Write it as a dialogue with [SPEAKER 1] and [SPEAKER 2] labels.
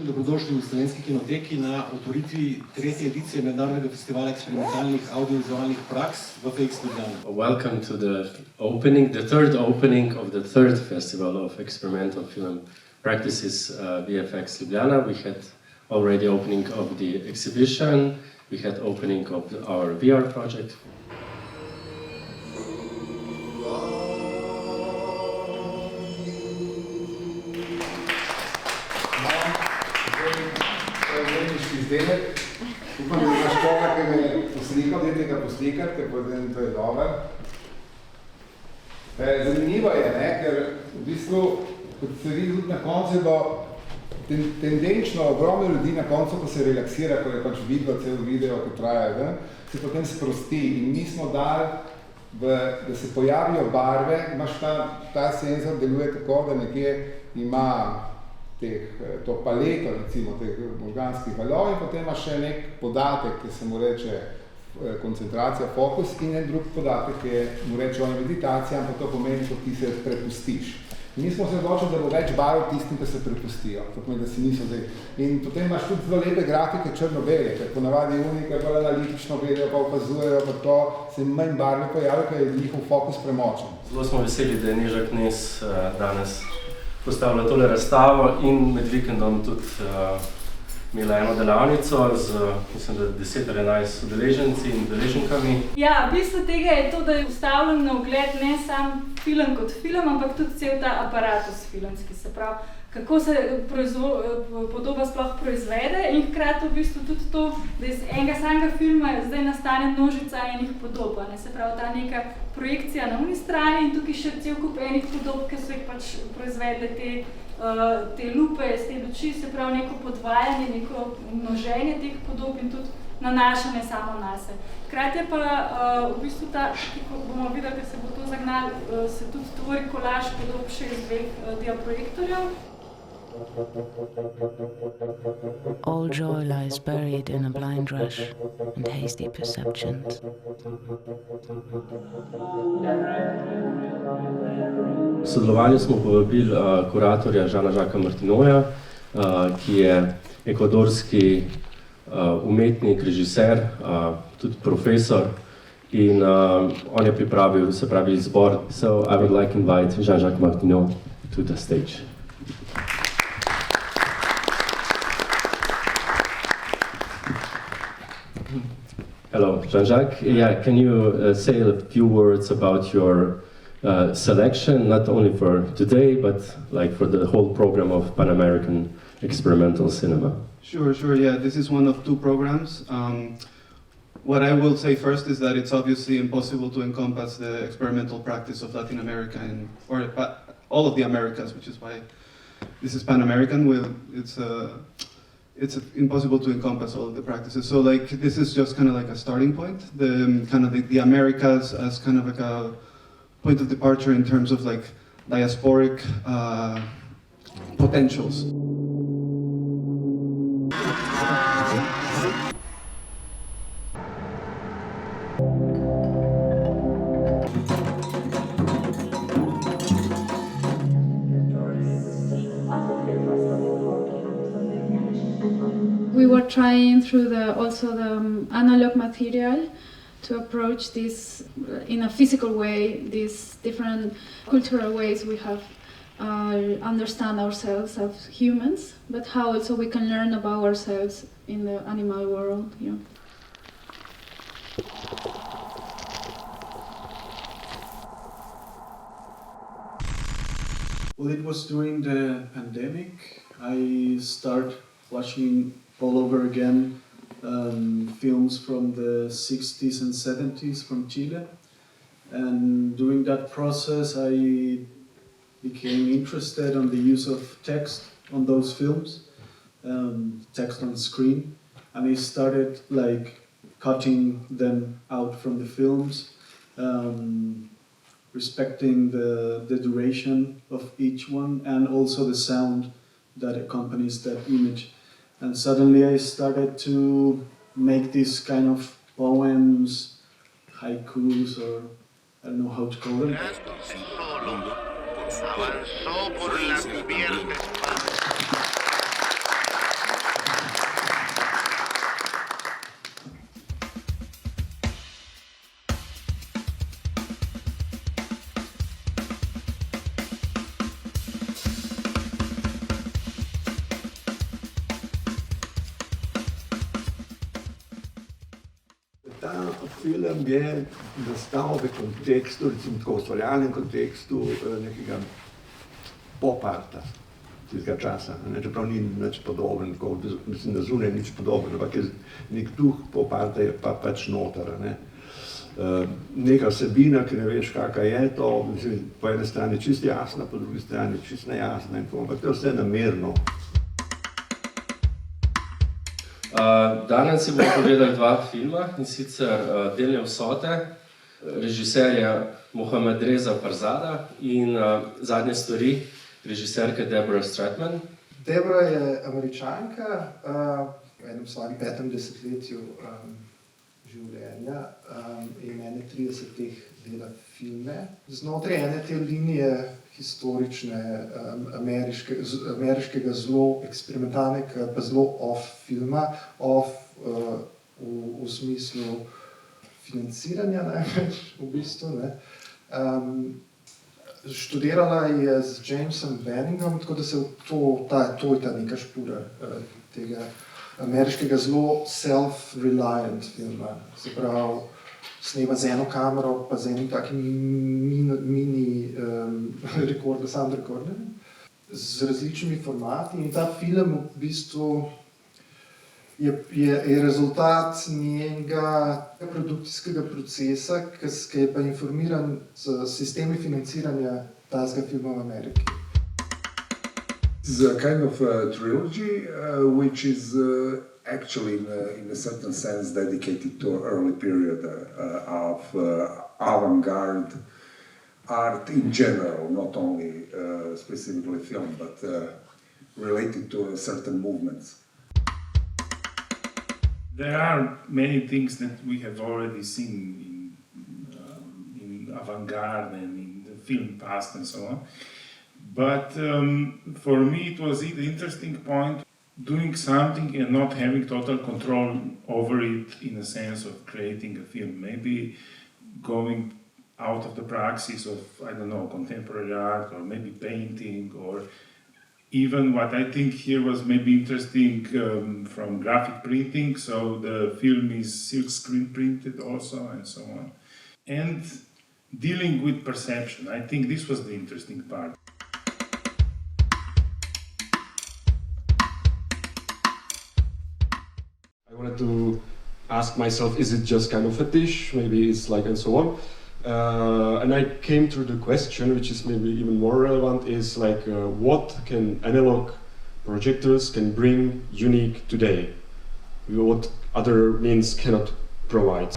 [SPEAKER 1] Dobrodošli v Slovenski kinoteki na otvoritvi tretje edicije Mednarodnega festivala eksperimentalnih avdiovizualnih praks V-F-X Ljubljana.
[SPEAKER 2] Welcome to the opening, the third opening of the third festival of experimental film practices, V-F-X Ljubljana. We had already opening of the exhibition, we had opening of our VR project.
[SPEAKER 3] Upam, da imaš koga, ki me je poslikal, dajte ga poslikati, ker potem to je dober. Zanimivo je, ker v bistvu, kot se vidi tudi na koncu, je bilo tendenčno ogromno ljudi na koncu, ko se relaksira, ko je pač videlo cel video, ki traja, se potem sprosti. In mi smo dali, da se pojavijo barve, imaš ta senzor deluje tako, da nekje ima to paleto, recimo, teh možganskih valov in potem ima še nek podatek, ki se mu reče koncentracija, fokus in en drug podatek, ki mu reče meditacija, ampak to pomeni, ko ti se prepustiš. Mi smo se odločili, da bo več barv tistim, ki se prepustijo, to pomeni, da si niso zdaj. In potem imaš tudi zelo lepe grafike črno-bele, ker ponavadi unika bolj analitično gledajo, pa opazujejo, pa to se manj barve pojavijo, ker je njihov fokus premočen.
[SPEAKER 2] Zelo smo veseli, da je Neže Knez danes postavila tole razstavo in med vikendom tudi imela eno delavnico z, mislim, da 10 ali 11 udeleženci in udeleženkami.
[SPEAKER 4] Ja, bistvo tega je to, da je ustavljen na ogled ne sam film kot film, ampak tudi cel ta aparatus filmski, se pravi, kako se podoba sploh proizvede in hkrati v bistvu tudi to, da iz enega samega filma zdaj nastane množica enih podob, se pravi ta neka projekcija na uni strani in tukaj še cel kup enih podob, ki so jih pač proizvedle te lupe z te luči, se pravi neko podvajanje, neko množenje teh podob in tudi nanašanje samo nase. Hkrati je pa v bistvu ta, ko bomo videli, ker se bo to zagnalo, se tudi tvori kolaž podob še iz dveh diaprojektorjev.
[SPEAKER 5] All joy lies buried in a blind rush and hasty perceptions.
[SPEAKER 2] V sodelovanju smo povabili kuratorja Jean-Jacquesa Martinoja, ki je ekvadorski umetnik, režiser, tudi profesor in on je pripravil, se pravi, izbor. So I would like to invite Jean-Jacques Martino to the stage. Hello, Jean-Jacques. Yeah, can you say a few words about your selection, not only for today, but like for the whole program of Pan-American experimental cinema?
[SPEAKER 6] Sure, yeah, this is one of two programs. What I will say first is that it's obviously impossible to encompass the experimental practice of Latin America or all of the Americas, which is why this is Pan-American. It's impossible to encompass all of the practices. So like this is just kind of like a starting point, the Americas as kind of like a point of departure in terms of like diasporic potentials.
[SPEAKER 7] We were trying through also the analog material to approach this in a physical way, these different cultural ways we have understand ourselves as humans, but how also we can learn about ourselves in the animal world. Yeah.
[SPEAKER 8] Well, it was during the pandemic. I started watching all over again films from the 60s and 70s from Chile. And during that process, I became interested in the use of text on those films, text on screen. And I started like cutting them out from the films, respecting the duration of each one and also the sound that accompanies that image. And suddenly I started to make these kind of poems, haikus, or I don't know how to call them.
[SPEAKER 9] ta film je nastal v kontekstu, recimo tako ustvarjalnem kontekstu nekega pop-arta tistega časa, čeprav ni nič podoben, mislim, da zunaj nič podoben, ampak je nek duh pop-arta je pa pač noter. Neka vsebina, ki ne veš, kakva je to, mislim, po ene strani čisto jasna, po drugi strani čisto nejasna in tako, ampak to je vse namerno.
[SPEAKER 2] Danes si bomo pogledali dva filma, in sicer Delne vsote, režiserja Mohammadrezde Farzada in Zadnje stvari, režiserke Deborah Stratman.
[SPEAKER 10] Deborah je Američanka, v enem svojem 5. desetletju življenja in ene 30 dela filme. Znotraj ene te linije historične, ameriškega zelo eksperimentalnega, pa zelo off filma, v smislu financiranja največ v bistvu. Študirala je z Jamesom Banningom, tako da se to je ta neka špura tega ameriškega zelo self-reliant filma. Se pravi, snema z eno kamero, pa z enim takim mini sound recorderjem, z različnimi formati. In ta film v bistvu je rezultat njenega produkcijskega procesa, ki je pa informiran z sistemi financiranja tazga filma v Ameriki.
[SPEAKER 11] It's a kind of a trilogy which is actually in a certain sense dedicated to an early period of avant-garde art in general, not only specifically film, but related to certain movements.
[SPEAKER 12] There are many things that we have already seen in avant-garde and in the film past and so on. But for me it was the interesting point doing something and not having total control over it in a sense of creating a film. Maybe going out of the praxis of, I don't know, contemporary art or maybe painting or even what I think here was maybe interesting from graphic printing, so the film is silk screen printed also and so on. And dealing with perception, I think this was the interesting part.
[SPEAKER 13] I wanted to ask myself, is it just kind of fetish? Maybe it's like, and so on. And I came to the question, which is maybe even more relevant, is like what can analog projectors can bring unique today? What other means cannot provide?